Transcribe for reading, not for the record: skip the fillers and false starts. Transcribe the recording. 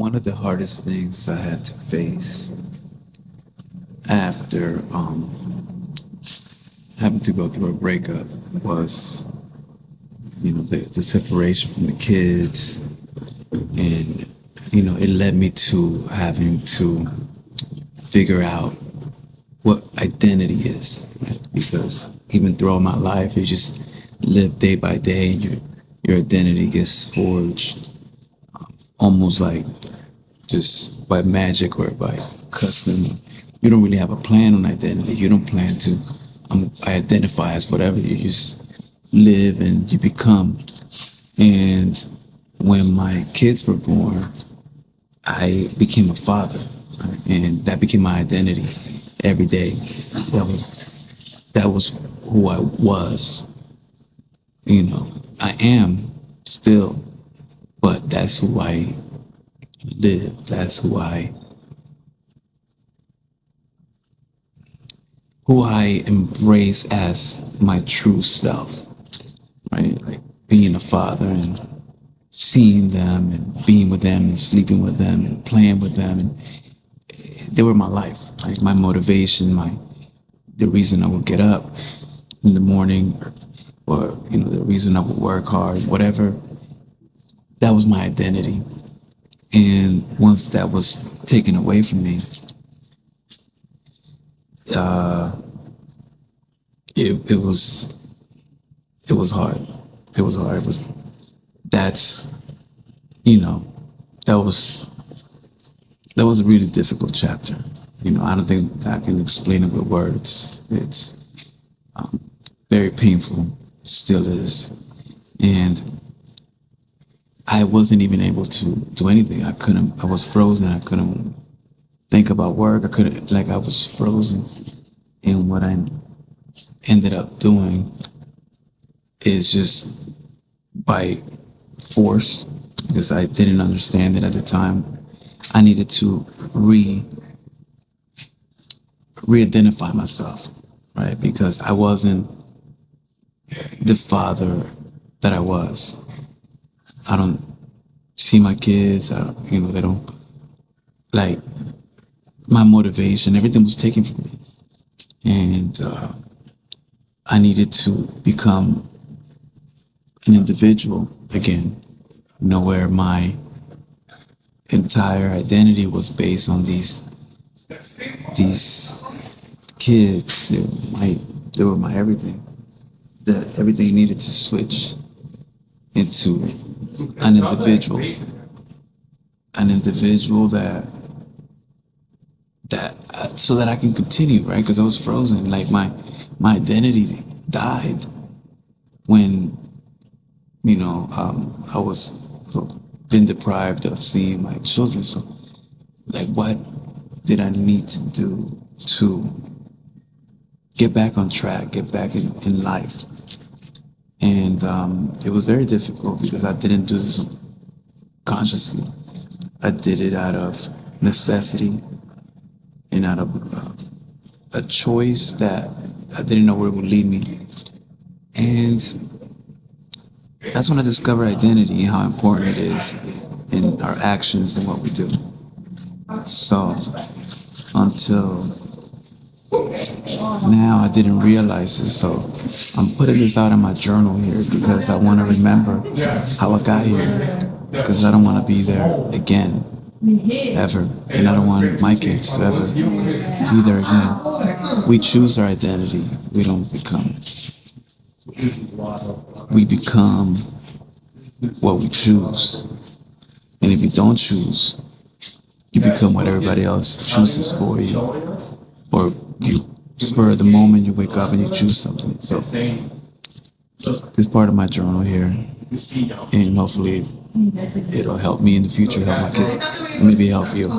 One of the hardest things I had to face after having to go through a breakup was, the separation from the kids, and it led me to having to figure out what identity is, right? Because even throughout my life, you just live day by day, and your identity gets forged almost like just by magic or by custom. You don't really have a plan on identity. You don't plan to I identify as whatever. You just live and you become. And when my kids were born, I became a father, right? And that became my identity every day. That was who I was. I am still, but that's who I live. That's who I embrace as my true self, right? Like being a father and seeing them and being with them and sleeping with them and playing with them. And they were my life, like my motivation, the reason I would get up in the morning, or the reason I would work hard, whatever. That was my identity. And once that was taken away from me, it was hard. It was hard. That was a really difficult chapter. I don't think I can explain it with words. It's very painful, still is. And I wasn't even able to do anything. I was frozen. I couldn't think about work. I was frozen. And what I ended up doing is just by force, because I didn't understand it at the time, I needed to re-identify myself, right? Because I wasn't the father that I was. I don't see my kids. They don't, like, my motivation, everything was taken from me. And I needed to become an individual again, where my entire identity was based on these kids. They were my everything. Everything needed to switch into an individual that so that I can continue, right? Because I was frozen. Like my identity died when I was been deprived of seeing my children. So, like, what did I need to do to get back on track, get back in life? And it was very difficult because I didn't do this consciously. I did it out of necessity and out of a choice that I didn't know where it would lead me. And that's when I discovered identity and how important it is in our actions and what we do. So until now, I didn't realize this. So I'm putting this out in my journal here because I want to remember how I got here, because I don't want to be there again, ever. And I don't want my kids to ever be there again. We choose our identity. We don't become it. We become what we choose. And if you don't choose, you become what everybody else chooses for you. Or you spur of the moment, you wake up and you choose something. So this is part of my journal here. And hopefully it'll help me in the future, help my kids, maybe help you.